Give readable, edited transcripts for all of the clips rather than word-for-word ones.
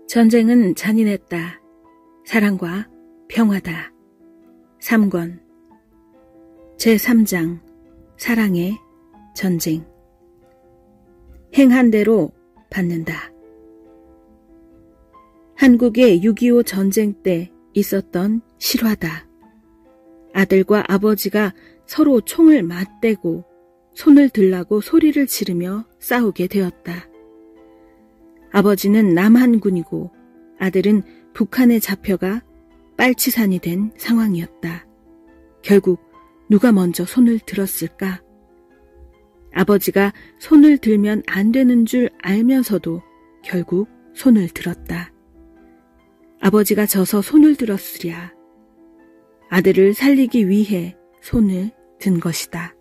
전쟁은 잔인했다. 사랑과 평화다. 3권 제3장 사랑의 전쟁. 행한 대로 받는다. 한국의 6.25 전쟁 때 있었던 실화다. 아들과 아버지가 서로 총을 맞대고 손을 들라고 소리를 지르며 싸우게 되었다. 아버지는 남한군이고 아들은 북한에 잡혀가 빨치산이 된 상황이었다. 결국 누가 먼저 손을 들었을까? 아버지가 손을 들면 안 되는 줄 알면서도 결국 손을 들었다. 아버지가 져서 손을 들었으랴. 아들을 살리기 위해 손을 든 것이다.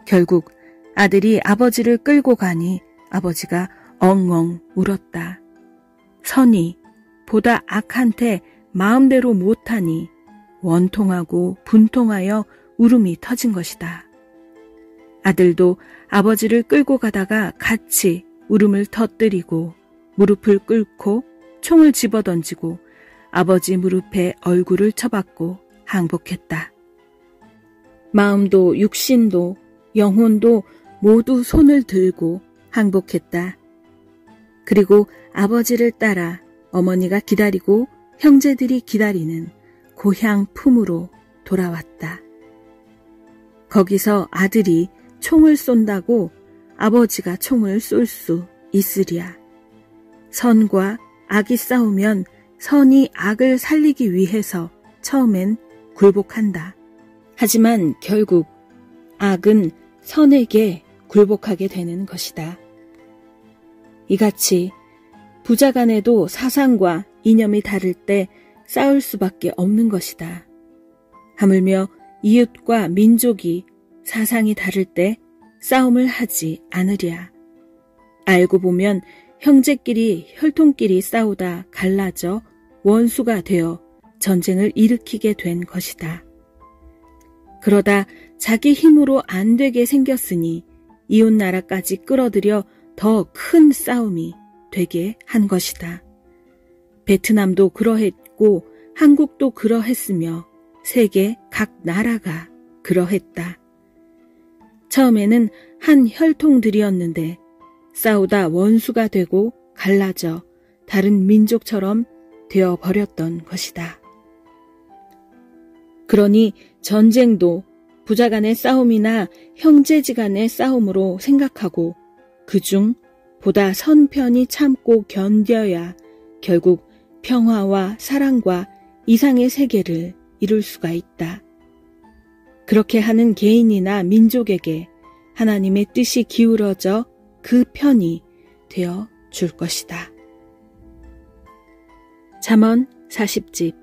결국 아들이 아버지를 끌고 가니 아버지가 엉엉 울었다. 선이 보다 악한테 마음대로 못하니 원통하고 분통하여 울음이 터진 것이다. 아들도 아버지를 끌고 가다가 같이 울음을 터뜨리고 무릎을 꿇고 총을 집어던지고 아버지 무릎에 얼굴을 쳐박고 항복했다. 마음도 육신도 영혼도 모두 손을 들고 항복했다. 그리고 아버지를 따라 어머니가 기다리고 형제들이 기다리는 고향 품으로 돌아왔다. 거기서 아들이 총을 쏜다고 아버지가 총을 쏠 수 있으랴. 선과 악이 싸우면 선이 악을 살리기 위해서 처음엔 굴복한다. 하지만 결국 악은 선에게 굴복하게 되는 것이다. 이같이 부자 간에도 사상과 이념이 다를 때 싸울 수밖에 없는 것이다. 하물며 이웃과 민족이 사상이 다를 때 싸움을 하지 않으랴. 알고 보면 형제끼리 혈통끼리 싸우다 갈라져 원수가 되어 전쟁을 일으키게 된 것이다. 그러다 자기 힘으로 안 되게 생겼으니 이웃나라까지 끌어들여 더 큰 싸움이 되게 한 것이다. 베트남도 그러했고 한국도 그러했으며 세계 각 나라가 그러했다. 처음에는 한 혈통들이었는데 싸우다 원수가 되고 갈라져 다른 민족처럼 되어버렸던 것이다. 그러니 전쟁도 부자 간의 싸움이나 형제지간의 싸움으로 생각하고 그중 보다 선 편히 참고 견뎌야 결국 평화와 사랑과 이상의 세계를 이룰 수가 있다. 그렇게 하는 개인이나 민족에게 하나님의 뜻이 기울어져 그 편이 되어 줄 것이다. 잠언 40집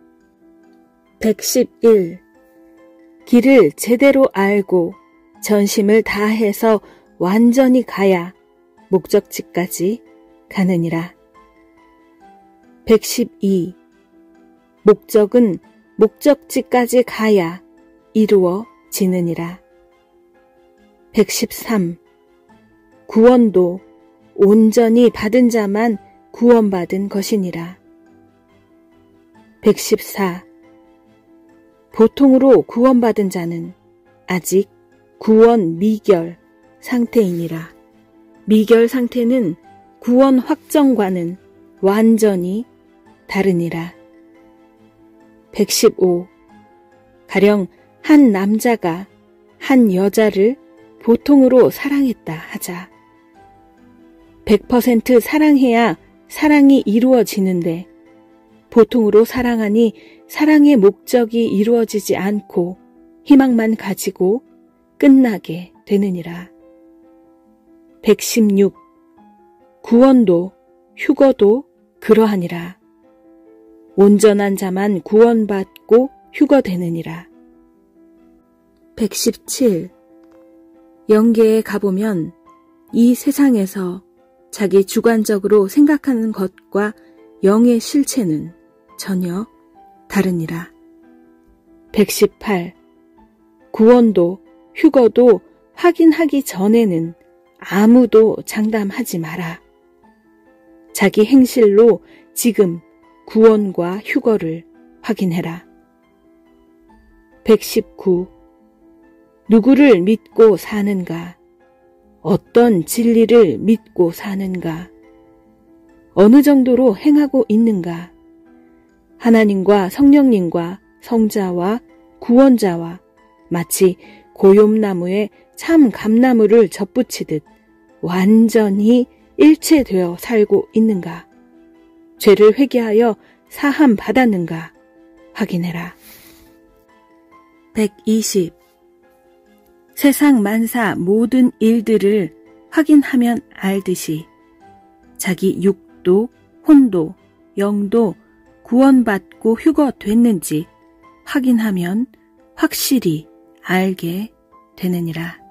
111. 길을 제대로 알고 전심을 다해서 완전히 가야 목적지까지 가느니라. 112. 목적은 목적지까지 가야 이루어지느니라. 113. 구원도 온전히 받은 자만 구원받은 것이니라. 114. 보통으로 구원받은 자는 아직 구원 미결 상태이니라. 미결 상태는 구원 확정과는 완전히 다르니라. 115. 가령 한 남자가 한 여자를 보통으로 사랑했다 하자. 100% 사랑해야 사랑이 이루어지는데 보통으로 사랑하니 사랑의 목적이 이루어지지 않고 희망만 가지고 끝나게 되느니라. 116. 구원도 휴거도 그러하니라. 온전한 자만 구원받고 휴거되느니라. 117. 영계에 가보면 이 세상에서 자기 주관적으로 생각하는 것과 영의 실체는 전혀 다르니라. 118. 구원도 휴거도 확인하기 전에는 아무도 장담하지 마라. 자기 행실로 지금 구원과 휴거를 확인해라. 119. 누구를 믿고 사는가? 어떤 진리를 믿고 사는가? 어느 정도로 행하고 있는가? 하나님과 성령님과 성자와 구원자와 마치 고욤나무에 참 감나무를 접붙이듯 완전히 일체되어 살고 있는가? 죄를 회개하여 사함 받았는가? 확인해라. 120. 세상 만사 모든 일들을 확인하면 알듯이 자기 육도, 혼도, 영도 구원받고 휴거됐는지 확인하면 확실히 알게 되느니라.